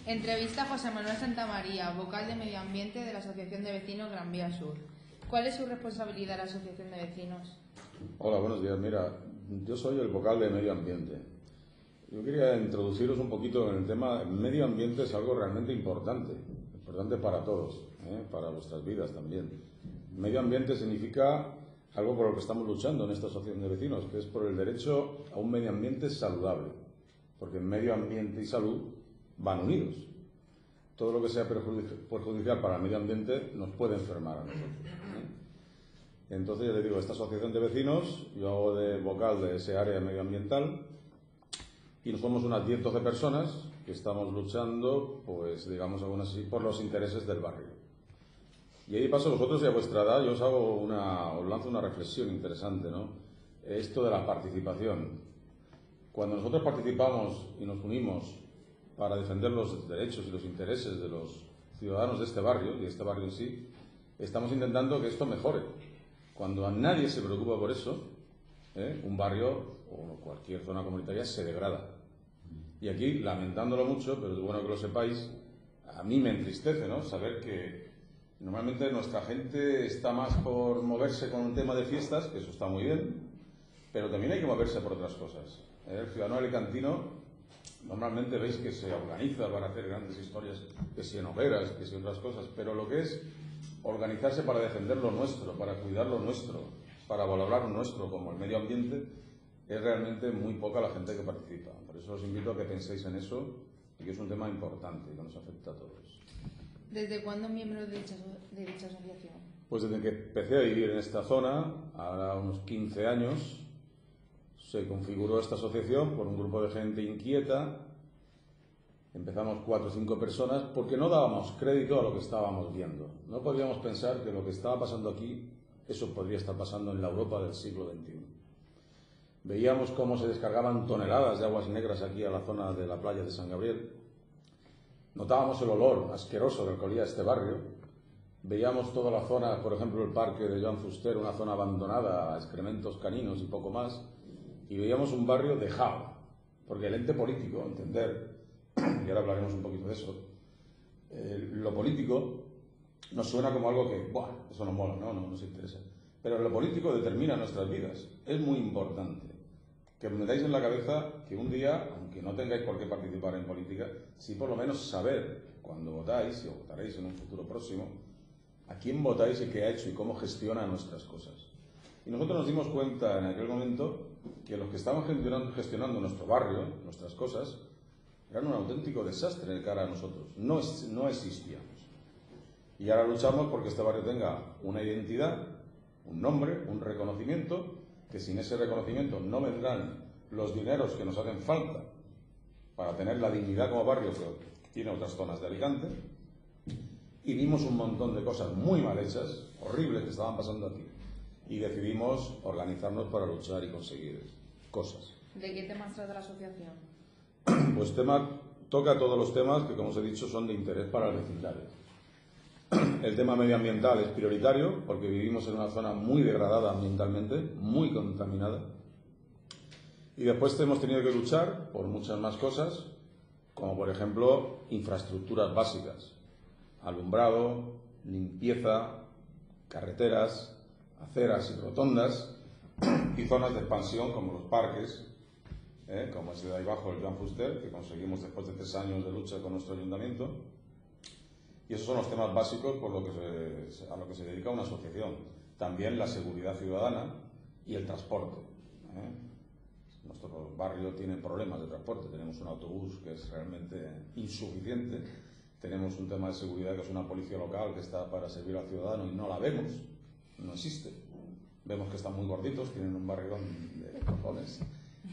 Entrevista a José Manuel Santamaría, vocal de Medio Ambiente de la Asociación de Vecinos Gran Vía Sur. ¿Cuál es su responsabilidad en la Asociación de Vecinos? Hola, buenos días. Mira, yo soy el vocal de Medio Ambiente. Yo quería introduciros un poquito en el tema. El medio ambiente es algo realmente importante para todos, para vuestras vidas también. Medio ambiente significa algo por lo que estamos luchando en esta asociación de vecinos, que es por el derecho a un medio ambiente saludable, porque medio ambiente y salud van unidos. Todo lo que sea perjudicial para el medio ambiente nos puede enfermar a nosotros. Entonces, ya les digo, esta asociación de vecinos, yo hago de vocal de ese área medioambiental y nos somos unas 10-12 personas que estamos luchando, pues digamos aún así, por los intereses del barrio. Y ahí paso vosotros y a vuestra edad, yo os lanzo una reflexión interesante, ¿no? Esto de la participación. Cuando nosotros participamos y nos unimos para defender los derechos y los intereses de los ciudadanos de este barrio, y de este barrio en sí, estamos intentando que esto mejore. Cuando a nadie se preocupa por eso, un barrio o cualquier zona comunitaria se degrada. Y aquí, lamentándolo mucho, pero es bueno que lo sepáis, a mí me entristece, ¿no?, saber que normalmente nuestra gente está más por moverse con un tema de fiestas, que eso está muy bien, pero también hay que moverse por otras cosas. El ciudadano alicantino normalmente veis que se organiza para hacer grandes historias, que si en hogueras, que si otras cosas, pero lo que es organizarse para defender lo nuestro, para cuidar lo nuestro, para valorar lo nuestro como el medio ambiente, es realmente muy poca la gente que participa. Por eso os invito a que penséis en eso y que es un tema importante y que nos afecta a todos. ¿Desde cuándo miembro de dicha asociación? Pues desde que empecé a vivir en esta zona, ahora unos 15 años, se configuró esta asociación por un grupo de gente inquieta. Empezamos 4 o 5 personas porque no dábamos crédito a lo que estábamos viendo. No podíamos pensar que lo que estaba pasando aquí, eso podría estar pasando en la Europa del siglo XXI. Veíamos cómo se descargaban toneladas de aguas negras aquí a la zona de la playa de San Gabriel. Notábamos el olor asqueroso del que olía este barrio. Veíamos toda la zona, por ejemplo, el parque de Joan Fuster, una zona abandonada a excrementos caninos y poco más. Y veíamos un barrio dejado, porque el ente político, entender, y ahora hablaremos un poquito de eso, lo político nos suena como algo que, ¡buah!, eso no mola, no nos interesa. Pero lo político determina nuestras vidas. Es muy importante que os metáis en la cabeza que un día, aunque no tengáis por qué participar en política, sí por lo menos saber, cuando votáis, o votaréis en un futuro próximo, a quién votáis y qué ha hecho y cómo gestiona nuestras cosas. Y nosotros nos dimos cuenta en aquel momento que los que estaban gestionando nuestro barrio, nuestras cosas, eran un auténtico desastre de cara a nosotros. No existíamos. Y ahora luchamos porque este barrio tenga una identidad, un nombre, un reconocimiento, que sin ese reconocimiento no vendrán los dineros que nos hacen falta para tener la dignidad como barrio que tiene otras zonas de Alicante. Y vimos un montón de cosas muy mal hechas, horribles, que estaban pasando aquí. Y decidimos organizarnos para luchar y conseguir cosas. ¿De qué temas trata la asociación? Pues toca todos los temas que, como os he dicho, son de interés para el vecindario. El tema medioambiental es prioritario porque vivimos en una zona muy degradada ambientalmente, muy contaminada. Y después hemos tenido que luchar por muchas más cosas, como por ejemplo infraestructuras básicas, alumbrado, limpieza, carreteras, aceras y rotondas y zonas de expansión como los parques, como ese de ahí abajo, el Joan Fuster, que conseguimos después de 3 años de lucha con nuestro ayuntamiento. Y esos son los temas básicos a lo que se dedica una asociación. También la seguridad ciudadana y el transporte. Nuestro barrio tiene problemas de transporte. Tenemos un autobús que es realmente insuficiente. Tenemos un tema de seguridad que es una policía local que está para servir al ciudadano y no la vemos. No existe. Vemos que están muy gorditos, tienen un barrigón de cojones,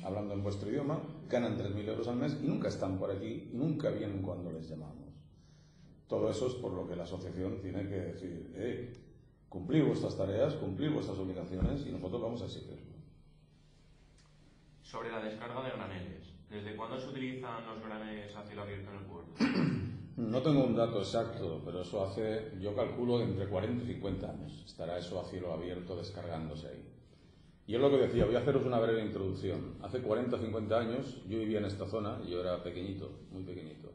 hablando en vuestro idioma, ganan 3.000 euros al mes y nunca están por aquí y nunca vienen cuando les llamamos. Todo eso es por lo que la asociación tiene que decir, cumplir vuestras tareas, cumplir vuestras obligaciones y nosotros vamos a exigirlo. Sobre la descarga de graneles, ¿desde cuándo se utilizan los graneles a cielo abierto en el puerto? No tengo un dato exacto, pero eso hace, yo calculo, entre 40 y 50 años. Estará eso a cielo abierto descargándose ahí. Y es lo que decía, voy a haceros una breve introducción. Hace 40 o 50 años yo vivía en esta zona, yo era pequeñito, muy pequeñito.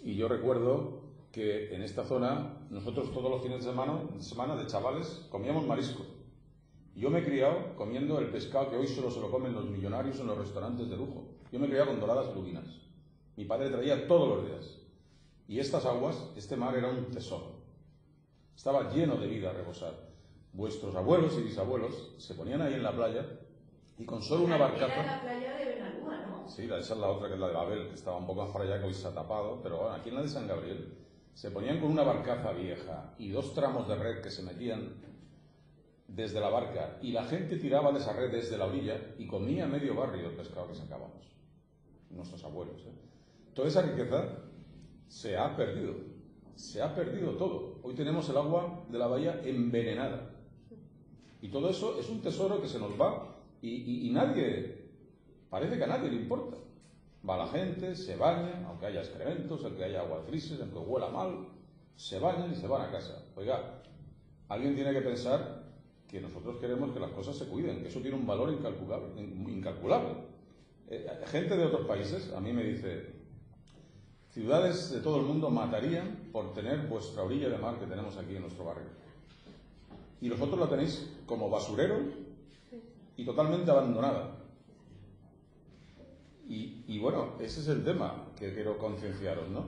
Y yo recuerdo que en esta zona, nosotros todos los fines de semana de chavales comíamos marisco. Y yo me he criado comiendo el pescado que hoy solo se lo comen los millonarios en los restaurantes de lujo. Yo me he criado con doradas lubinas. Mi padre traía todos los días. Y estas aguas, este mar era un tesoro. Estaba lleno de vida a rebosar. Vuestros abuelos y bisabuelos se ponían ahí en la playa y con solo una barcaza... Era la playa de Benalúa, ¿no? Sí, esa es la otra, que es la de Babel, que estaba un poco más para allá, que hoy se ha tapado, pero bueno, aquí en la de San Gabriel se ponían con una barcaza vieja y 2 tramos de red que se metían desde la barca y la gente tiraba de esa red desde la orilla y comía medio barrio el pescado que sacábamos. Nuestros abuelos, ¿eh? Toda esa riqueza se ha perdido todo. Hoy tenemos el agua de la bahía envenenada. Y todo eso es un tesoro que se nos va y nadie, parece que a nadie le importa. Va la gente, se baña, aunque haya excrementos, aunque haya aguas grises, aunque huela mal, se bañan y se van a casa. Oiga, alguien tiene que pensar que nosotros queremos que las cosas se cuiden, que eso tiene un valor incalculable. Gente de otros países a mí me dice, ciudades de todo el mundo matarían por tener vuestra orilla de mar que tenemos aquí en nuestro barrio. Y vosotros la tenéis como basurero y totalmente abandonada. Y bueno, ese es el tema que quiero concienciaros, ¿no?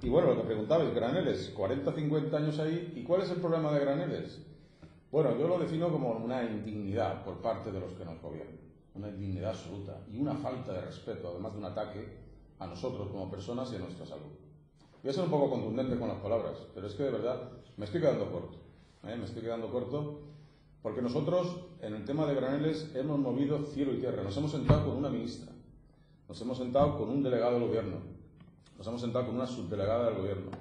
Y bueno, lo que preguntabais, Graneles, 40, 50 años ahí, ¿y cuál es el problema de Graneles? Bueno, yo lo defino como una indignidad por parte de los que nos gobiernan, una indignidad absoluta y una falta de respeto, además de un ataque a nosotros como personas y a nuestra salud. Voy a ser un poco contundente con las palabras, pero es que de verdad me estoy quedando corto. Me estoy quedando corto porque nosotros en el tema de Graneles hemos movido cielo y tierra. Nos hemos sentado con una ministra, nos hemos sentado con un delegado del gobierno, nos hemos sentado con una subdelegada del gobierno,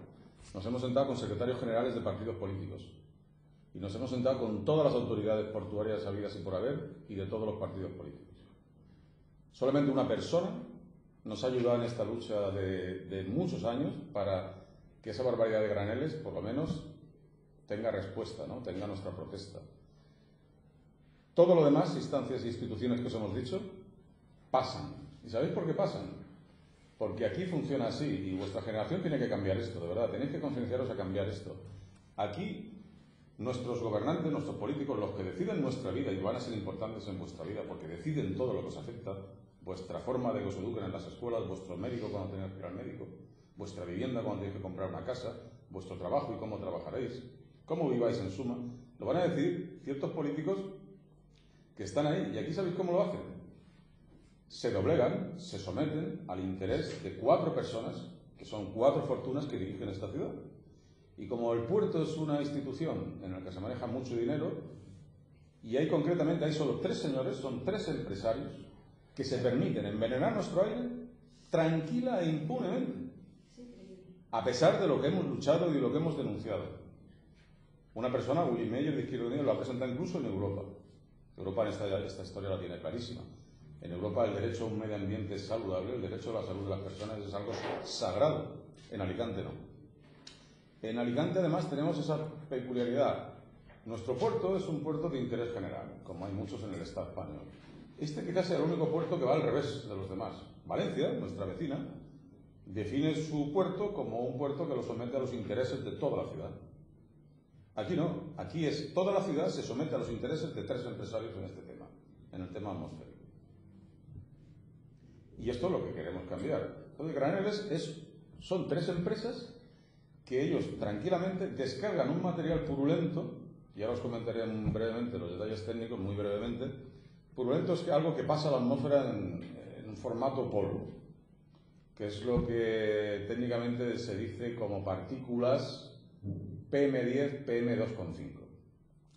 nos hemos sentado con secretarios generales de partidos políticos y nos hemos sentado con todas las autoridades portuarias habidas y por haber y de todos los partidos políticos. Solamente una persona nos ha ayudado en esta lucha de muchos años para que esa barbaridad de Graneles, por lo menos, tenga respuesta, ¿no? Tenga nuestra protesta. Todo lo demás, instancias e instituciones que os hemos dicho, pasan. ¿Y sabéis por qué pasan? Porque aquí funciona así y vuestra generación tiene que cambiar esto, de verdad. Tenéis que concienciaros a cambiar esto. Aquí, nuestros gobernantes, nuestros políticos, los que deciden nuestra vida y van a ser importantes en vuestra vida porque deciden todo lo que os afecta, vuestra forma de que os eduquen en las escuelas, vuestro médico cuando tenéis que ir al médico, vuestra vivienda cuando tenéis que comprar una casa, vuestro trabajo y cómo trabajaréis, cómo viváis en suma, lo van a decir ciertos políticos que están ahí. Y aquí ¿sabéis cómo lo hacen? Se doblegan, se someten al interés de 4 personas, que son 4 fortunas que dirigen esta ciudad. Y como el puerto es una institución en la que se maneja mucho dinero, y hay concretamente, hay solo 3 señores, son 3 empresarios, que se permiten envenenar nuestro aire tranquila e impunemente, a pesar de lo que hemos luchado y de lo que hemos denunciado. Una persona, Willy Meyer de Izquierda Unida, lo ha presentado incluso en Europa. Europa en esta historia la tiene clarísima. En Europa el derecho a un medio ambiente saludable, el derecho a la salud de las personas es algo sagrado. En Alicante no. En Alicante además tenemos esa peculiaridad. Nuestro puerto es un puerto de interés general, como hay muchos en el Estado español. Este quizás sea el único puerto que va al revés de los demás. Valencia, nuestra vecina, define su puerto como un puerto que lo somete a los intereses de toda la ciudad. Aquí no, aquí es toda la ciudad se somete a los intereses de 3 empresarios en este tema, en el tema atmosférico. Y esto es lo que queremos cambiar. Entonces, Graneles son 3 empresas que ellos tranquilamente descargan un material purulento, y ahora os comentaré brevemente los detalles técnicos, muy brevemente. Purulento es algo que pasa a la atmósfera en un formato polvo, que es lo que técnicamente se dice como partículas PM10, PM2,5.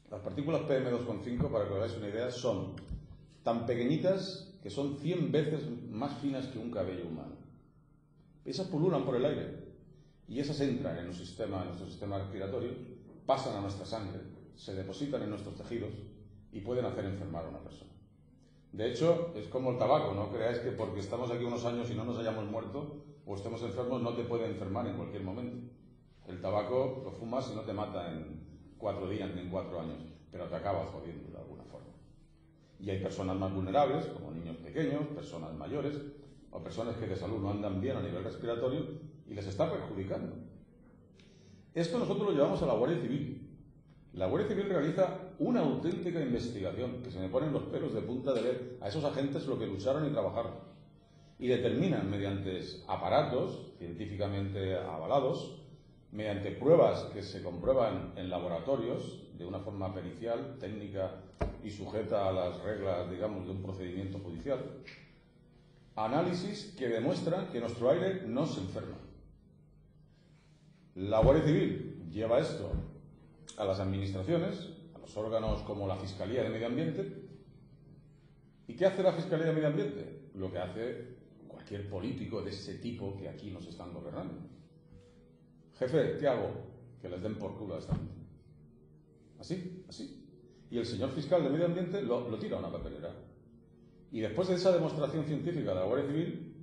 Las partículas PM2,5, para que os hagáis una idea, son tan pequeñitas que son 100 veces más finas que un cabello humano. Esas pululan por el aire y esas entran en nuestro sistema respiratorio, pasan a nuestra sangre, se depositan en nuestros tejidos y pueden hacer enfermar a una persona. De hecho, es como el tabaco, no creáis que porque estamos aquí unos años y no nos hayamos muerto o estemos enfermos no te puede enfermar en cualquier momento. El tabaco lo fumas y no te mata en 4 días ni en 4 años, pero te acaba jodiendo de alguna forma. Y hay personas más vulnerables, como niños pequeños, personas mayores o personas que de salud no andan bien a nivel respiratorio, y les está perjudicando. Esto nosotros lo llevamos a la Guardia Civil. La Guardia Civil realiza una auténtica investigación, que se me ponen los pelos de punta de ver a esos agentes lo que lucharon y trabajaron. Y determinan mediante aparatos científicamente avalados, mediante pruebas que se comprueban en laboratorios de una forma pericial, técnica y sujeta a las reglas, digamos, de un procedimiento judicial, análisis que demuestran que nuestro aire no se enferma. La Guardia Civil lleva esto a las administraciones, a los órganos como la Fiscalía de Medio Ambiente. ¿Y qué hace la Fiscalía de Medio Ambiente? Lo que hace cualquier político de ese tipo que aquí nos están gobernando. Jefe, ¿qué hago? Que les den por culo a esta gente. Así, así. Y el señor fiscal de Medio Ambiente lo tira a una papelera. Y después de esa demostración científica de la Guardia Civil,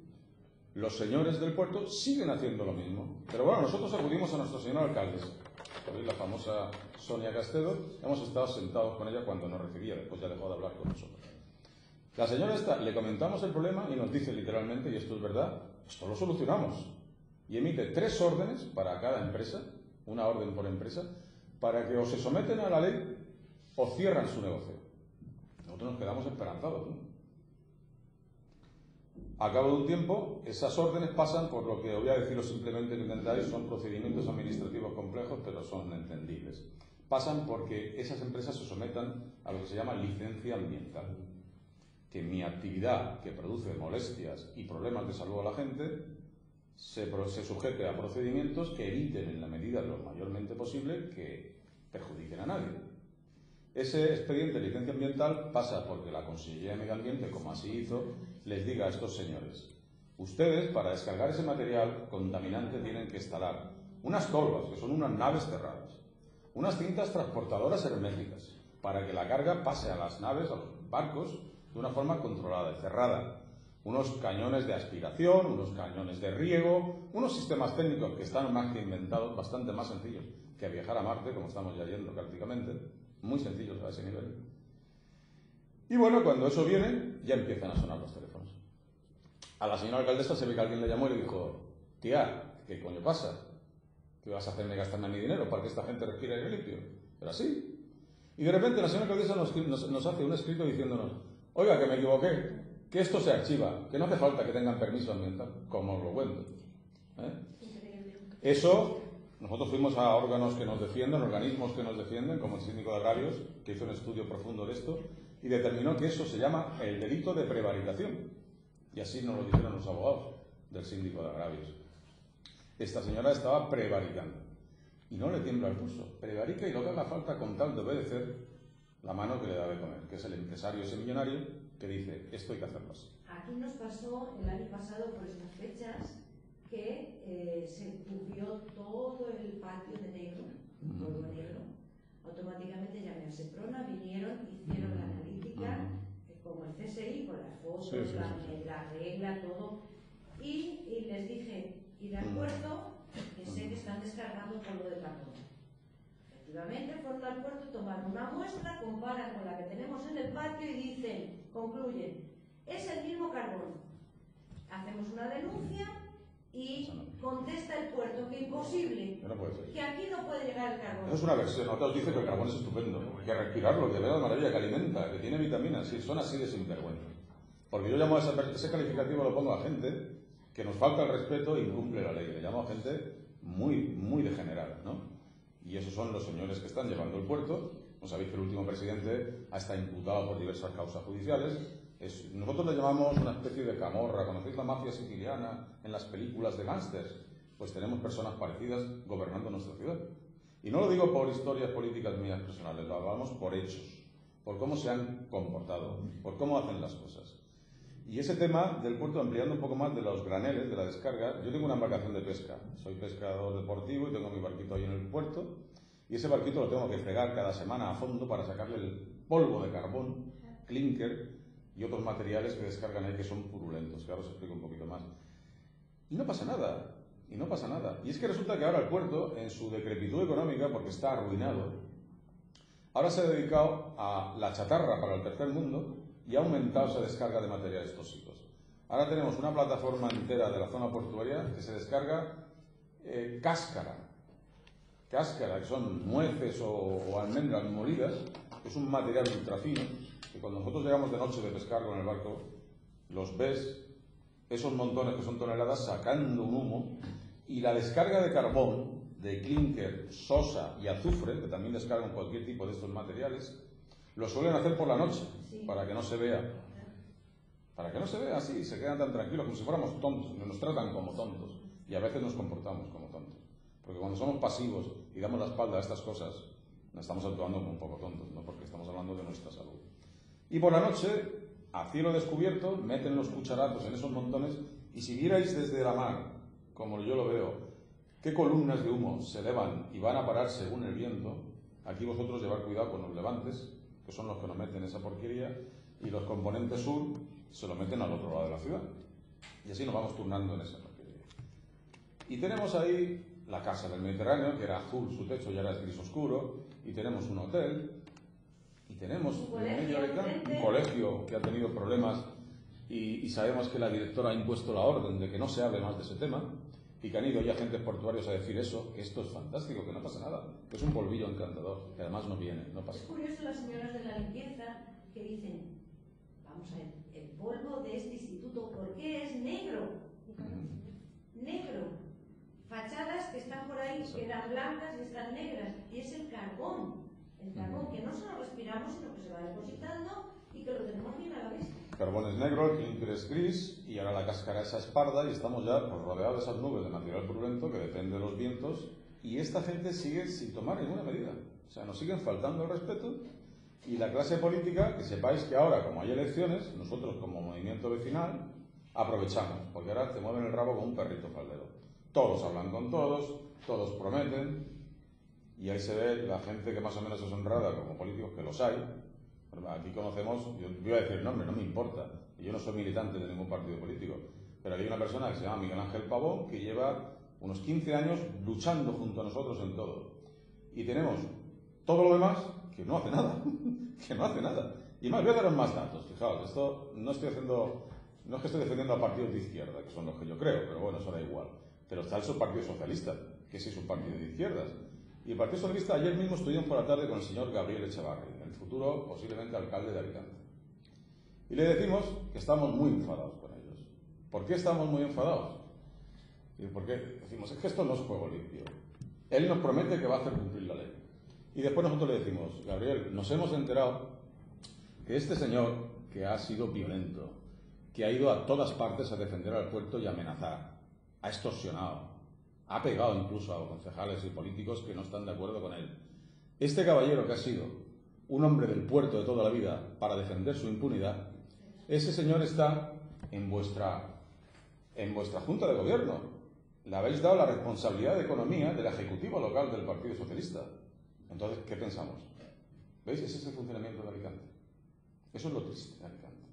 los señores del puerto siguen haciendo lo mismo. Pero bueno, nosotros acudimos a nuestra señora alcaldesa, la famosa Sonia Castedo. Hemos estado sentados con ella cuando nos recibía, después ya dejó de hablar con nosotros. La señora esta, le comentamos el problema y nos dice literalmente, y esto es verdad, esto lo solucionamos. Y emite 3 órdenes para cada empresa, una orden por empresa, para que o se someten a la ley o cierran su negocio. Nosotros nos quedamos esperanzados, ¿no? A cabo de un tiempo, esas órdenes pasan por lo que, voy a deciros simplemente que entendáis, son procedimientos administrativos complejos, pero son entendibles. Pasan porque esas empresas se sometan a lo que se llama licencia ambiental. Que mi actividad, que produce molestias y problemas de salud a la gente, se sujete a procedimientos que eviten, en la medida de lo mayormente posible, que perjudiquen a nadie. Ese expediente de licencia ambiental pasa porque la Consellería de Medio Ambiente, como así hizo, les diga a estos señores: ustedes, para descargar ese material contaminante, tienen que instalar unas tolvas, que son unas naves cerradas, unas cintas transportadoras herméticas, para que la carga pase a las naves, a los barcos, de una forma controlada y cerrada, unos cañones de aspiración, unos cañones de riego, unos sistemas técnicos que están más que inventados, bastante más sencillos que viajar a Marte, como estamos ya yendo prácticamente, muy sencillos a ese nivel. Y bueno, cuando eso viene, ya empiezan a sonar los teléfonos. A la señora alcaldesa se ve que alguien le llamó y le dijo: tía, ¿qué coño pasa? ¿Qué vas a hacerme gastarme mi dinero para que esta gente respire aire limpio? Pero así. Y de repente la señora alcaldesa nos hace un escrito diciéndonos: oiga, que me equivoqué, que esto se archiva, que no hace falta que tengan permiso ambiental, como os lo cuento. Eso, nosotros fuimos a órganos que nos defienden, organismos que nos defienden, como el síndico de agravios, que hizo un estudio profundo de esto, y determinó que eso se llama el delito de prevaricación. Y así nos lo dijeron los abogados del síndico de agravios. Esta señora estaba prevaricando. Y no le tiembla el pulso. Prevarica y lo que haga falta con tal de obedecer la mano que le da de comer, que es el empresario, ese millonario, que dice: esto hay que hacerlo así. Aquí nos pasó el año pasado por estas fechas que se cubrió todo el patio de negro, todo negro. Automáticamente llamé a Seprona, vinieron, hicieron la analítica, como el CSI, con las fotos, la regla, todo. Y les dije: y de acuerdo, que sé que están descargando polvo de carbono. Efectivamente, fueron al puerto, tomaron una muestra, comparan con la que tenemos en el patio y dicen, concluyen: es el mismo carbón. Hacemos una denuncia y contesta el puerto que imposible, No puede ser. que aquí no puede llegar el carbón. Eso es una versión. Otros dicen que el carbón es estupendo, que respirarlo, que vea la maravilla, que alimenta, que tiene vitaminas. Sí, son así de sinvergüenza. Porque yo llamo a ese calificativo, lo pongo a gente que nos falta el respeto e incumple la ley. Le llamo a gente muy degenerada, ¿no? Y esos son los señores que están llevando el puerto. No sabéis que el último presidente ha estado imputado por diversas causas judiciales. Nosotros le llamamos una especie de camorra. ¿Conocéis la mafia siciliana en las películas de gángsters? Pues tenemos personas parecidas gobernando nuestra ciudad. Y no lo digo por historias políticas mías personales, lo hablamos por hechos, por cómo se han comportado, por cómo hacen las cosas. Y ese tema del puerto, ampliando un poco más de los graneles, de la descarga, yo tengo una embarcación de pesca, soy pescador deportivo y tengo mi barquito ahí en el puerto, y ese barquito lo tengo que fregar cada semana a fondo para sacarle el polvo de carbón, clinker y otros materiales que descargan ahí que son purulentos, que ahora os explico un poquito más. Y no pasa nada, y no pasa nada. Y es que resulta que ahora el puerto, en su decrepitud económica, porque está arruinado, ahora se ha dedicado a la chatarra para el tercer mundo y ha aumentado esa descarga de materiales tóxicos. Ahora tenemos una plataforma entera de la zona portuaria que se descarga Cáscara, que son nueces o almendras molidas, que es un material ultrafino, que cuando nosotros llegamos de noche de pescar con el barco, los ves, esos montones que son toneladas, sacando un humo, y la descarga de carbón, de clínker, sosa y azufre, que también descargan cualquier tipo de estos materiales, lo suelen hacer por la noche, para que no se vea. Para que no se vea así, se quedan tan tranquilos, como si fuéramos tontos, nos tratan como tontos, y a veces nos comportamos como tontos. Porque cuando somos pasivos y damos la espalda a estas cosas, nos estamos actuando como un poco tontos, ¿no? Porque estamos hablando de nuestra salud. Y por la noche, a cielo descubierto, meten los cucharazos en esos montones, y si vierais desde la mar, como yo lo veo, qué columnas de humo se elevan y van a parar según el viento, aquí vosotros llevar cuidado con los levantes, que son los que nos meten esa porquería, y los componentes sur se lo meten al otro lado de la ciudad. Y así nos vamos turnando en esa porquería. Y tenemos ahí la Casa del Mediterráneo, que era azul su techo y ahora es gris oscuro, y tenemos un hotel, y tenemos un colegio que ha tenido problemas, y sabemos que la directora ha impuesto la orden de que no se hable más de ese tema, y que han ido ya agentes portuarios a decir eso, que esto es fantástico, que no pasa nada, que es un polvillo encantador, que además no viene, no pasa. Es curioso las señoras de la limpieza que dicen, vamos a ver, el polvo de este instituto, ¿por qué es negro? Negro. Fachadas que están por ahí, que eran blancas y están negras, y es el carbón, que no solo respiramos, sino que se va depositando y que lo tenemos bien a la vista. El carbón es negro, el clínker es gris, y ahora la cáscara es parda, y estamos ya pues, rodeados de esas nubes de material purulento que depende de los vientos, y esta gente sigue sin tomar ninguna medida. O sea, nos siguen faltando el respeto, y la clase política, que sepáis que ahora, como hay elecciones, nosotros como movimiento vecinal, aprovechamos, porque ahora te mueven el rabo como un perrito faldero. Todos hablan con todos, todos prometen, y ahí se ve la gente que más o menos es honrada como políticos, que los hay. Aquí conocemos, yo voy a decir el nombre, no me importa, yo no soy militante de ningún partido político, pero aquí hay una persona que se llama Miguel Ángel Pavón, que lleva unos 15 años luchando junto a nosotros en todo. Y tenemos todo lo demás que no hace nada, que no hace nada. Y más, voy a daros más datos, fijaos, esto no es que estoy defendiendo a partidos de izquierda, que son los que yo creo, pero bueno, eso da igual. Pero está el Partido Socialista, que sí es un partido de izquierdas. Y el Partido Socialista, ayer mismo estuvimos por la tarde con el señor Gabriel Echevarri, el futuro posiblemente alcalde de Alicante. Y le decimos que estamos muy enfadados con ellos. ¿Por qué estamos muy enfadados? Y porque decimos, es que esto no es juego limpio. Él nos promete que va a hacer cumplir la ley. Y después nosotros le decimos, Gabriel, nos hemos enterado que este señor, que ha sido violento, que ha ido a todas partes a defender al puerto y a amenazar, ha extorsionado, ha pegado incluso a concejales y políticos que no están de acuerdo con él. Este caballero que ha sido un hombre del puerto de toda la vida para defender su impunidad, ese señor está en vuestra Junta de Gobierno. Le habéis dado la responsabilidad de economía de la ejecutiva local del Partido Socialista. Entonces, ¿qué pensamos? ¿Veis? Ese es el funcionamiento de Alicante. Eso es lo triste de Alicante.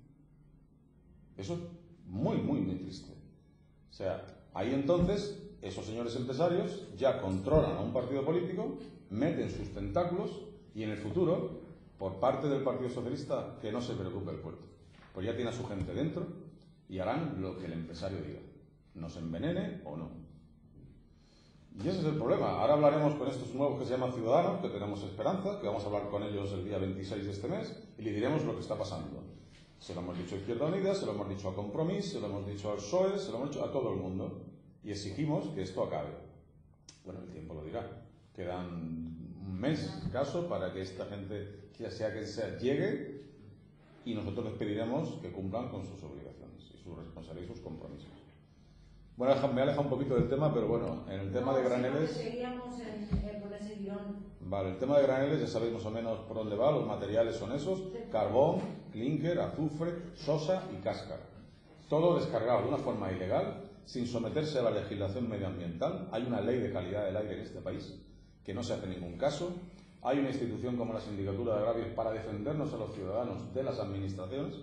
Eso es muy, muy, muy triste. O sea, ahí entonces, esos señores empresarios ya controlan a un partido político, meten sus tentáculos y en el futuro, por parte del Partido Socialista, que no se preocupe el puerto. Pues ya tiene a su gente dentro y harán lo que el empresario diga. Nos envenene o no. Y ese es el problema. Ahora hablaremos con estos nuevos que se llaman Ciudadanos, que tenemos esperanza, que vamos a hablar con ellos el día 26 de este mes y le diremos lo que está pasando. Se lo hemos dicho a Izquierda Unida, se lo hemos dicho a Compromís, se lo hemos dicho al PSOE, se lo hemos dicho a todo el mundo y exigimos que esto acabe. Bueno, el tiempo lo dirá. Quedan un mes escaso para que esta gente, sea quien sea, llegue y nosotros les pediremos que cumplan con sus obligaciones y sus responsabilidades y sus compromisos. Bueno, me he alejado un poquito del tema, pero bueno, en el tema de graneles... Seguíamos con ese guión. Vale, el tema de graneles ya sabéis más o menos por dónde va, los materiales son esos, carbón, clínker, azufre, sosa y cáscara. Todo descargado de una forma ilegal, sin someterse a la legislación medioambiental. Hay una ley de calidad del aire en este país, que no se hace ningún caso. Hay una institución como la Sindicatura de Agravios para defendernos a los ciudadanos de las administraciones,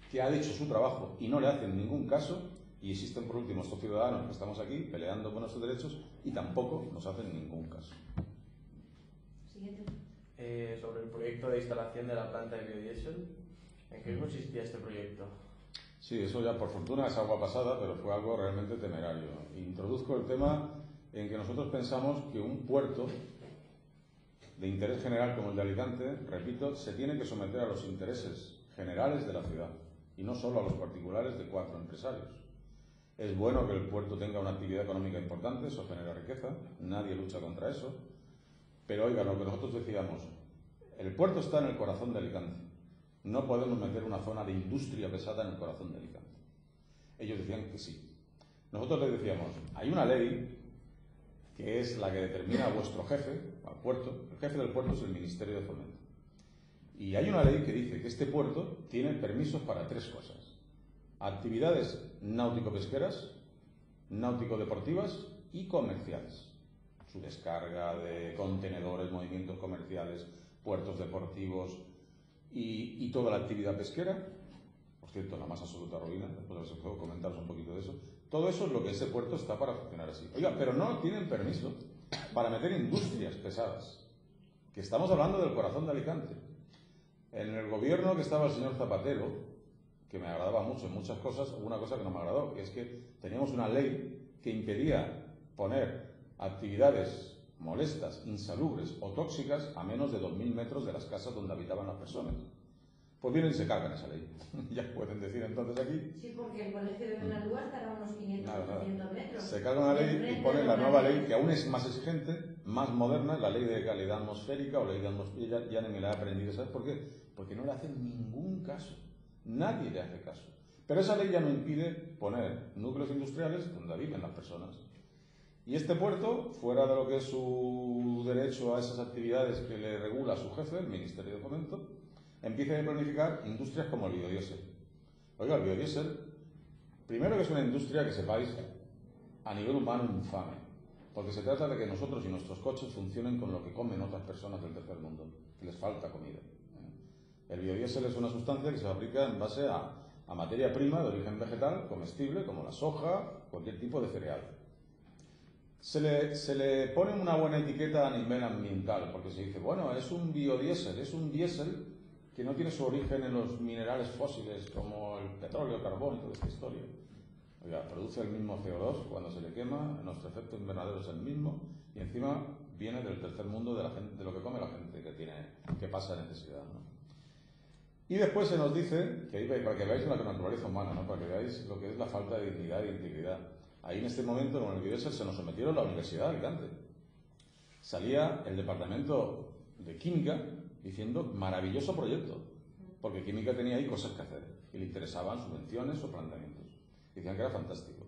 que ha hecho su trabajo y no le hacen ningún caso. Y existen, por último, estos ciudadanos que estamos aquí peleando por nuestros derechos y tampoco nos hacen ningún caso. Siguiente. Sobre el proyecto de instalación de la planta de biodiesel, ¿en qué consistía este proyecto? Sí, eso ya por fortuna es agua pasada, pero fue algo realmente temerario. Introduzco el tema en que nosotros pensamos que un puerto de interés general como el de Alicante, repito, se tiene que someter a los intereses generales de la ciudad y no solo a los particulares de 4 empresarios. Es bueno que el puerto tenga una actividad económica importante, eso genera riqueza, nadie lucha contra eso, pero oiga, lo que nosotros decíamos, el puerto está en el corazón de Alicante, no podemos meter una zona de industria pesada en el corazón de Alicante. Ellos decían que sí. Nosotros les decíamos, hay una ley que es la que determina a vuestro jefe, al puerto, el jefe del puerto es el Ministerio de Fomento. Y hay una ley que dice que este puerto tiene permisos para 3 cosas. Actividades náutico-pesqueras, náutico-deportivas y comerciales. Su descarga de contenedores, movimientos comerciales, puertos deportivos y toda la actividad pesquera. Por cierto, la más absoluta ruina, después os puedo comentaros un poquito de eso. Todo eso es lo que ese puerto está para funcionar así. Oiga, pero no tienen permiso para meter industrias pesadas, que estamos hablando del corazón de Alicante. En el gobierno que estaba el señor Zapatero, que me agradaba mucho en muchas cosas, hubo una cosa que no me agradó, que es que teníamos una ley que impedía poner actividades molestas, insalubres o tóxicas a menos de 2.000 metros de las casas donde habitaban las personas. Pues vienen y se cargan esa ley. Ya pueden decir entonces aquí. Sí, porque el colegio de Benalúa estará a unos 500 o 300 metros. Se cargan la ley y ponen la nueva ley, que aún es más exigente, más moderna, la ley de calidad atmosférica o ley de atmosférica, ya ni me la he aprendido. ¿Sabes por qué? Porque no le hacen ningún caso. Nadie le hace caso. Pero esa ley ya no impide poner núcleos industriales donde viven las personas. Y este puerto, fuera de lo que es su derecho a esas actividades que le regula su jefe, el Ministerio de Fomento, empieza a planificar industrias como el biodiesel. Oiga, el biodiesel, primero que es una industria que sepáis a nivel humano infame, porque se trata de que nosotros y nuestros coches funcionen con lo que comen otras personas del tercer mundo, que les falta comida. El biodiesel es una sustancia que se fabrica en base a materia prima de origen vegetal, comestible, como la soja, cualquier tipo de cereal. Se le pone una buena etiqueta a nivel ambiental, porque se dice, bueno, es un biodiesel, es un diésel que no tiene su origen en los minerales fósiles como el petróleo, el carbón y toda esta historia. Oiga, produce el mismo CO2 cuando se le quema, nuestro efecto invernadero es el mismo y encima viene del tercer mundo de, la gente, de lo que come la gente que pasa necesidad, ¿no? Y después se nos dice, para que veáis la naturaleza humana, ¿no? Para que veáis lo que es la falta de dignidad y integridad. Ahí en este momento, con el biodiesel, se nos sometieron la Universidad de Alicante. Salía el departamento de Química diciendo maravilloso proyecto, porque Química tenía ahí cosas que hacer y le interesaban subvenciones o planteamientos. Decían que era fantástico.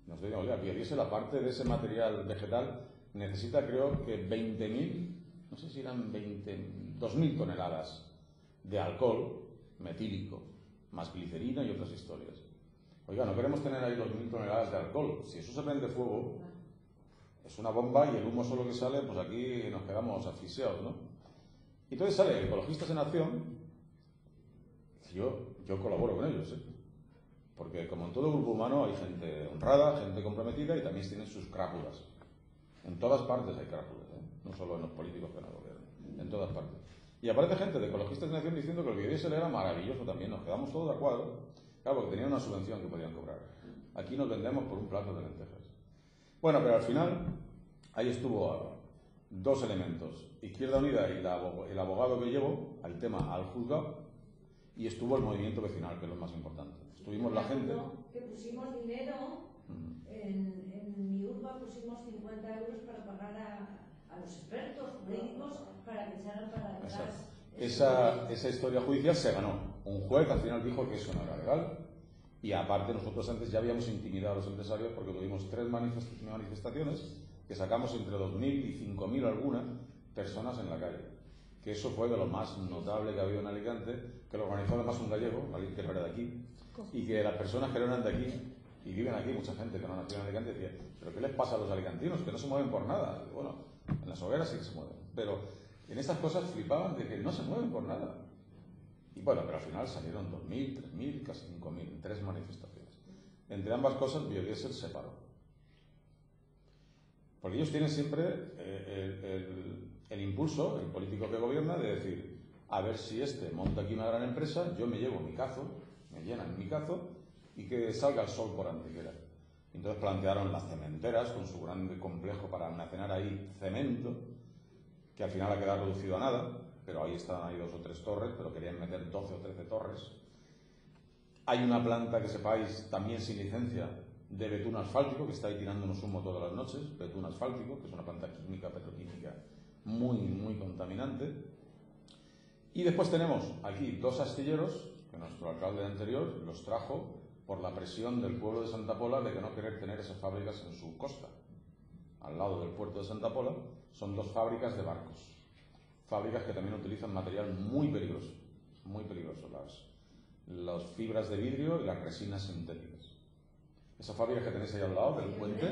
Nos decían, oiga, el biodiesel, aparte de ese material vegetal, necesita creo que 20.000, no sé si eran 2.000 toneladas de alcohol metílico, más glicerina y otras historias. Oiga, no queremos tener ahí 2.000 toneladas de alcohol. Si eso se prende fuego, es una bomba y el humo solo que sale, pues aquí nos quedamos asfixiados, ¿no? Y entonces sale Ecologistas en Acción. Yo colaboro con ellos, ¿eh? Porque como en todo grupo humano hay gente honrada, gente comprometida y también tienen sus crápulas. En todas partes hay crápulas, ¿eh? No solo en los políticos que no gobiernan, en todas partes. Y aparece gente de Ecologistas en Acción diciendo que el biodiesel era maravilloso también. Nos quedamos todos de acuerdo, claro, porque tenían una subvención que podían cobrar. Aquí nos vendemos por un plato de lentejas. Bueno, pero al final ahí estuvo 2 elementos. Izquierda Unida y el abogado que llevo al tema al juzgado, y estuvo el movimiento vecinal, que es lo más importante. Estuvimos la gente... Que pusimos dinero, en mi urba pusimos 50 euros para pagar a los expertos jurídicos para que echaran para atrás. Esa historia judicial se ganó. Un juez al final dijo que eso no era legal, y aparte nosotros antes ya habíamos intimidado a los empresarios porque tuvimos 3 manifestaciones que sacamos entre 2.000 y 5.000 algunas personas en la calle. Que eso fue de lo más notable que ha habido en Alicante, que lo organizó además un gallego, alguien que no era de aquí, y que las personas que no eran de aquí y viven aquí, mucha gente que no nació en Alicante, decía, ¿pero qué les pasa a los alicantinos? Que no se mueven por nada. Y bueno, en las hogueras sí que se mueven, pero en estas cosas flipaban de que no se mueven por nada. Y bueno, pero al final salieron 2.000, 3.000, casi 5.000 en 3 manifestaciones. Entre ambas cosas, biodiesel se paró. Porque ellos tienen siempre el impulso, el político que gobierna, de decir, a ver si monta aquí una gran empresa, yo me llevo mi cazo, me llenan mi cazo y que salga el sol por Antequera. Entonces plantearon las cementeras con su gran complejo para almacenar ahí cemento, que al final ha quedado reducido a nada, pero ahí están ahí 2 o 3 torres, pero querían meter 12 o 13 torres. Hay una planta, que sepáis, también sin licencia, de betún asfáltico, que está ahí tirándonos humo todas las noches, betún asfáltico, que es una planta química, petroquímica muy, muy contaminante. Y después tenemos aquí 2 astilleros, que nuestro alcalde anterior los trajo por la presión del pueblo de Santa Pola de que no querer tener esas fábricas en su costa. Al lado del puerto de Santa Pola son 2 fábricas de barcos, fábricas que también utilizan material muy peligroso, las fibras de vidrio y las resinas sintéticas. Esas fábricas que tenéis ahí al lado del puente,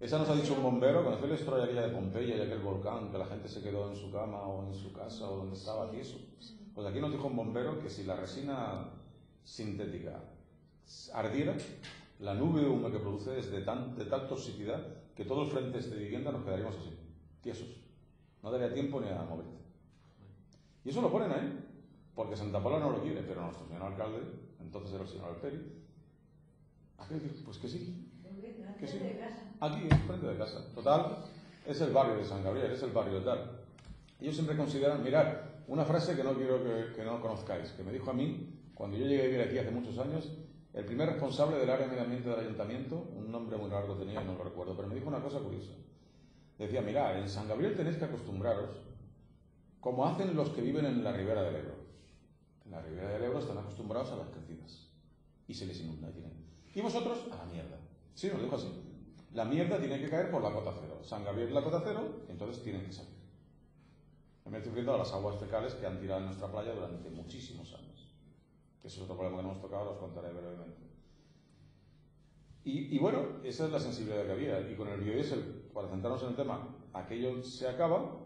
esa nos ha dicho un bombero, cuando fue la historia aquella de Pompeya y aquel volcán, que la gente se quedó en su cama o en su casa o donde estaba tieso. Pues aquí nos dijo un bombero que si la resina sintética ardiera, la nube de humo que produce es de tal toxicidad que todo el frente de vivienda nos quedaríamos así, tiesos. No daría tiempo ni a moverte. Y eso lo ponen ahí, porque Santa Pola no lo quiere, pero nuestro señor alcalde, entonces era el señor Alperi, pues que sí, que sí. Aquí, frente de casa. Total, es el barrio de San Gabriel, es el barrio de tal. Ellos siempre consideran, mirad, una frase que no quiero que no conozcáis, que me dijo a mí, cuando yo llegué a vivir aquí hace muchos años, el primer responsable del área de medio ambiente del ayuntamiento, un nombre muy largo tenía y no lo recuerdo, pero me dijo una cosa curiosa. Decía, mirad, en San Gabriel tenéis que acostumbraros, como hacen los que viven en la ribera del Ebro. En la ribera del Ebro están acostumbrados a las crecidas y se les inunda. Y vosotros a la mierda. Sí, nos dijo así. La mierda tiene que caer por la cota cero. San Gabriel es la cota cero, entonces tienen que salir. Me estoy refiriendo a las aguas fecales que han tirado en nuestra playa durante muchísimos años. Que eso es otro problema que no hemos tocado, os contaré brevemente. Y bueno, esa es la sensibilidad que había. Y con el biodiesel, para centrarnos en el tema, aquello se acaba,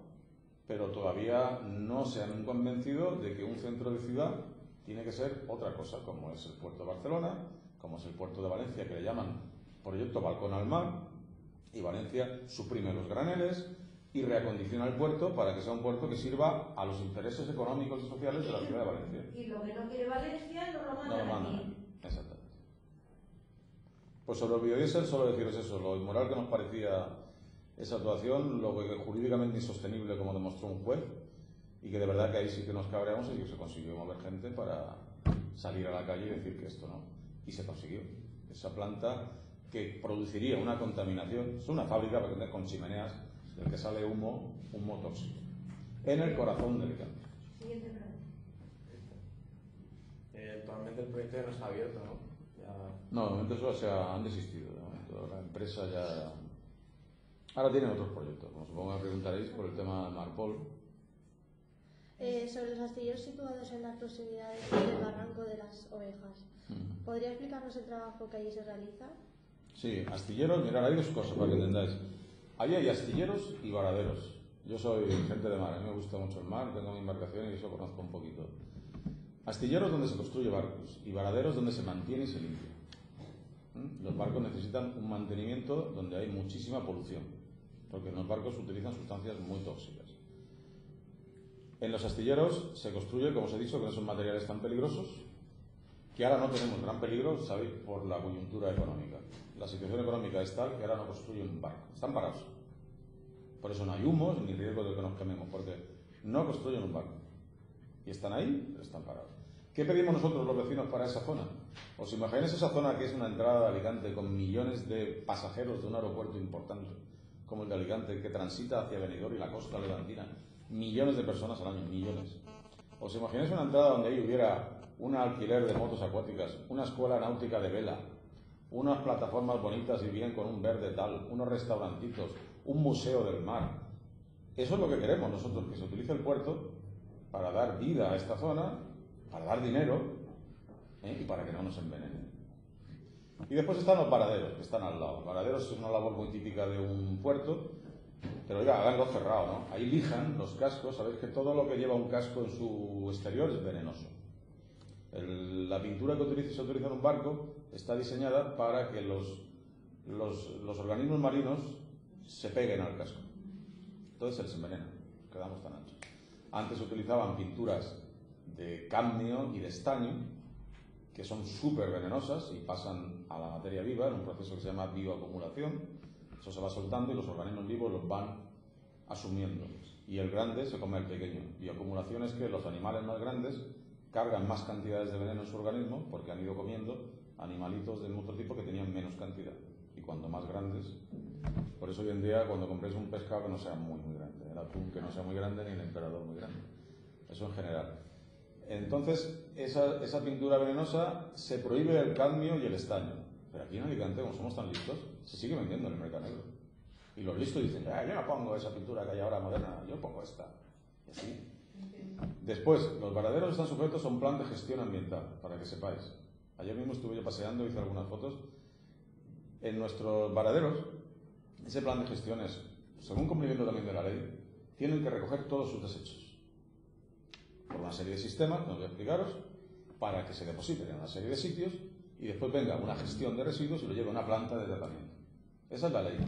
pero todavía no se han convencido de que un centro de ciudad tiene que ser otra cosa, como es el puerto de Barcelona, como es el puerto de Valencia, que le llaman proyecto Balcón al Mar, y Valencia suprime los graneles y reacondiciona el puerto para que sea un puerto que sirva a los intereses económicos y sociales de la ciudad de Valencia. Y lo que no quiere Valencia no lo mandan aquí. Exactamente. Pues sobre el biodiesel solo deciros eso, lo inmoral que nos parecía esa actuación, lo que jurídicamente insostenible como demostró un juez, y que de verdad que ahí sí que nos cabreamos y que se consiguió mover gente para salir a la calle y decir que esto no. Y se consiguió. Esa planta que produciría una contaminación, es una fábrica con chimeneas del que sale humo tóxico, en el corazón del campo. Siguiente pregunta. Actualmente el proyecto ya no está abierto, ¿no? No, de momento eso han desistido. De momento la empresa ya... Ahora tienen otros proyectos, como supongo que preguntaréis por el tema de Marpol. Sobre los astilleros situados en las proximidades del barranco de las Ovejas, ¿podría explicarnos el trabajo que allí se realiza? Sí, astilleros, mirad, hay 2 cosas para que entendáis. Ahí hay astilleros y varaderos. Yo soy gente de mar, a mí me gusta mucho el mar, tengo mi embarcación y eso conozco un poquito. Astilleros donde se construye barcos y varaderos donde se mantiene y se limpia. Los barcos necesitan un mantenimiento donde hay muchísima polución, porque en los barcos se utilizan sustancias muy tóxicas. En los astilleros se construye, como os he dicho, con esos materiales tan peligrosos, que ahora no tenemos gran peligro, sabéis, por la coyuntura económica. La situación económica es tal que ahora no construyen un barco, están parados. Por eso no hay humos ni riesgo de que nos quememos, porque no construyen un barco. Y están ahí, pero están parados. ¿Qué pedimos nosotros los vecinos para esa zona? ¿Os imagináis esa zona que es una entrada de Alicante con millones de pasajeros de un aeropuerto importante, como el de Alicante, que transita hacia Benidorm y la costa levantina? Millones de personas al año, millones. ¿Os imagináis una entrada donde ahí hubiera un alquiler de motos acuáticas, una escuela náutica de vela, unas plataformas bonitas y bien con un verde tal, unos restaurantitos, un museo del mar? Eso es lo que queremos nosotros, que se utilice el puerto para dar vida a esta zona, para dar dinero y para que no nos envenenen. Y después están los varaderos, que están al lado. Varaderos es una labor muy típica de un puerto, pero oiga, háganlo cerrado, ¿no? Ahí lijan los cascos, sabéis que todo lo que lleva un casco en su exterior es venenoso. La pintura que se utiliza en un barco está diseñada para que los organismos marinos se peguen al casco. Entonces se les envenena, quedamos tan anchos. Antes se utilizaban pinturas de cadmio y de estaño, que son súper venenosas y pasan a la materia viva en un proceso que se llama bioacumulación. Eso se va soltando y los organismos vivos los van asumiendo. Y el grande se come al pequeño. Bioacumulación es que los animales más grandes cargan más cantidades de veneno en su organismo porque han ido comiendo animalitos del otro tipo que tenían menos cantidad. Y cuando más grandes, por eso hoy en día cuando compréis un pescado que no sea muy grande, el atún que no sea muy grande ni el emperador muy grande. Eso en general. Entonces, esa pintura venenosa se prohíbe el cadmio y el estaño. Pero aquí en Alicante, como somos tan listos, se sigue vendiendo en el mercado negro. Y los listos dicen, yo no pongo esa pintura que hay ahora moderna, yo pongo esta. Y así. Después, los varaderos están sujetos a un plan de gestión ambiental, para que sepáis. Ayer mismo estuve yo paseando, hice algunas fotos. En nuestros varaderos, ese plan de gestión es, según cumplimiento también de la ley, tienen que recoger todos sus desechos. Por una serie de sistemas, no voy a explicaros, para que se depositen en una serie de sitios y después venga una gestión de residuos y lo lleve a una planta de tratamiento. Esa es la ley.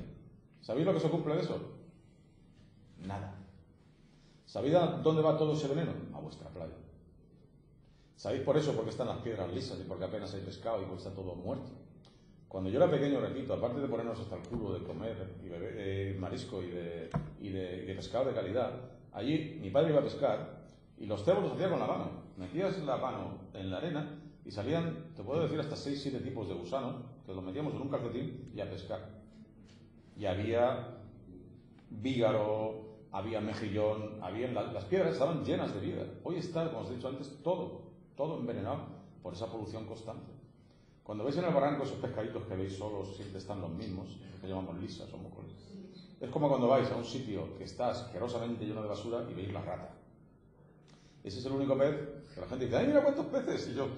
¿Sabéis lo que se cumple de eso? Nada. ¿Sabéis a dónde va todo ese veneno? A vuestra playa. ¿Sabéis por eso? Porque están las piedras lisas y porque apenas hay pescado y porque está todo muerto. Cuando yo era pequeño, repito, aparte de ponernos hasta el culo de comer y beber marisco y de pescado de calidad, allí mi padre iba a pescar y los cebos los hacía con la mano. Metías la mano en la arena y salían, te puedo decir, hasta 6-7 tipos de gusanos, que los metíamos en un calcetín y a pescar. Y había vígaro, había mejillón, las piedras estaban llenas de vida. Hoy está, como os he dicho antes, todo envenenado por esa polución constante. Cuando veis en el barranco esos pescaditos que veis solos, siempre están los mismos, los que llamamos lisas o mocoles. Es como cuando vais a un sitio que está asquerosamente lleno de basura y veis la rata. Ese es el único pez que la gente dice, ¡ay, mira cuántos peces! Y yo,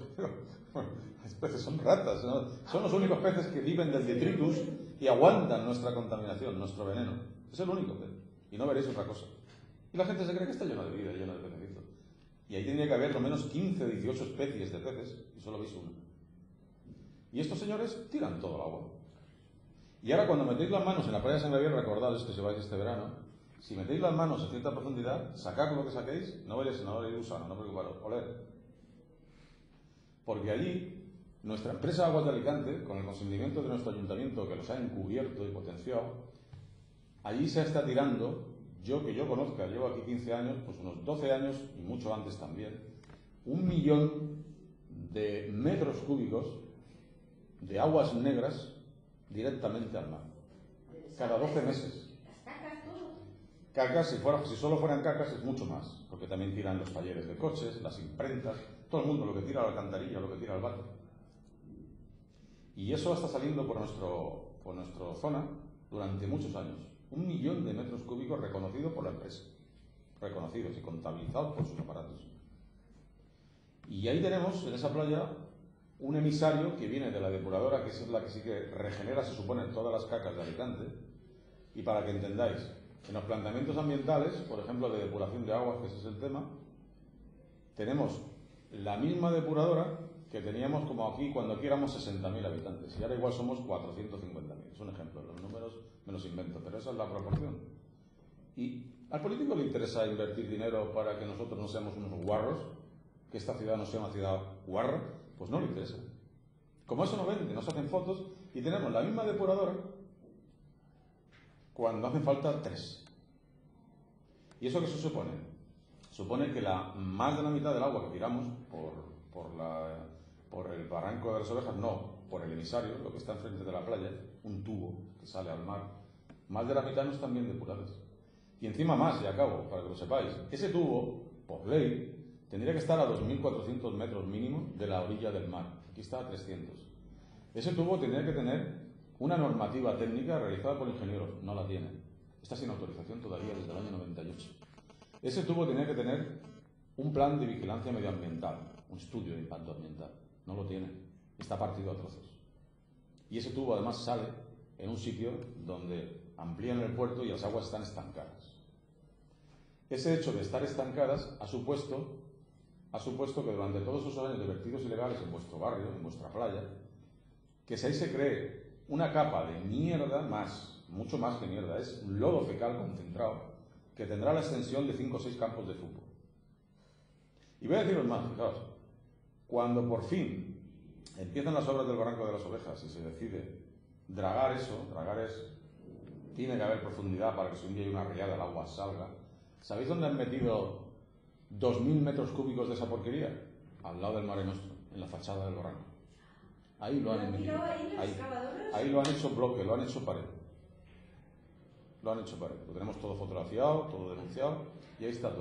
bueno, los peces son ratas, ¿no? Son los únicos peces que viven del detritus y aguantan nuestra contaminación, nuestro veneno. Es el único pez. Y no veréis otra cosa. Y la gente se cree que está lleno de vida, lleno de pececitos. Y ahí tendría que haber lo menos 15, 18 especies de peces y solo veis una. Y estos señores tiran todo el agua. Y ahora cuando metéis las manos en la playa de San Gabriel, recordaos que se vais este verano, si metéis las manos a cierta profundidad, sacad lo que saquéis, no veréis gusano, no preocuparos, oler. Porque allí, nuestra empresa Aguas de Alicante, con el consentimiento de nuestro ayuntamiento, que los ha encubierto y potenciado, allí se está tirando, que yo conozca, llevo aquí 15 años, pues unos 12 años, y mucho antes también, 1 millón de metros cúbicos de aguas negras directamente al mar. Cada 12 meses. Cacas, si solo fueran cacas, es mucho más, porque también tiran los talleres de coches, las imprentas, todo el mundo lo que tira a la alcantarilla, lo que tira al váter. Y eso está saliendo por nuestra zona durante muchos años. 1 millón de metros cúbicos reconocidos por la empresa, reconocidos y contabilizados por sus aparatos. Y ahí tenemos, en esa playa, un emisario que viene de la depuradora, que es la que sí que regenera, se supone, todas las cacas de Alicante. Y para que entendáis, en los planteamientos ambientales, por ejemplo, de depuración de aguas, que ese es el tema, tenemos la misma depuradora que teníamos como aquí cuando aquí éramos 60.000 habitantes y ahora igual somos 450.000. Es un ejemplo, los números me los invento, pero esa es la proporción. Y al político le interesa invertir dinero para que nosotros no seamos unos guarros, que esta ciudad no sea una ciudad guarra, pues no le interesa. Como eso no vende, nos hacen fotos y tenemos la misma depuradora cuando hacen falta 3. ¿Y eso qué se supone? Supone que más de la mitad del agua que tiramos por el barranco de las ovejas, no, por el emisario, lo que está enfrente de la playa, un tubo que sale al mar, más de la mitad no están bien depuradas. Y encima más, y acabo, para que lo sepáis, ese tubo, por ley, tendría que estar a 2.400 metros mínimo de la orilla del mar. Aquí está a 300. Ese tubo tendría que tener una normativa técnica realizada por ingenieros. No la tiene. Está sin autorización todavía desde el año 98. Ese tubo tenía que tener un plan de vigilancia medioambiental, un estudio de impacto ambiental. No lo tiene. Está partido a trozos. Y ese tubo además sale en un sitio donde amplían el puerto y las aguas están estancadas. Ese hecho de estar estancadas ha supuesto que durante todos esos años de vertidos ilegales en vuestro barrio, en vuestra playa, que ahí se cree una capa de mierda mucho más que mierda, es un lodo fecal concentrado, que tendrá la extensión de 5 o 6 campos de fútbol. Y voy a deciros más, fijaos, cuando por fin empiezan las obras del Barranco de las Ovejas y se decide dragar eso, tiene que haber profundidad para que si un día hay una riada el agua salga. ¿Sabéis dónde han metido 2.000 metros cúbicos de esa porquería? Al lado del Mare Nostrum, en la fachada del Barranco. Ahí lo han metido. Ahí lo han hecho bloque, lo han hecho pared. Lo tenemos todo fotografiado, todo denunciado y ahí está todo.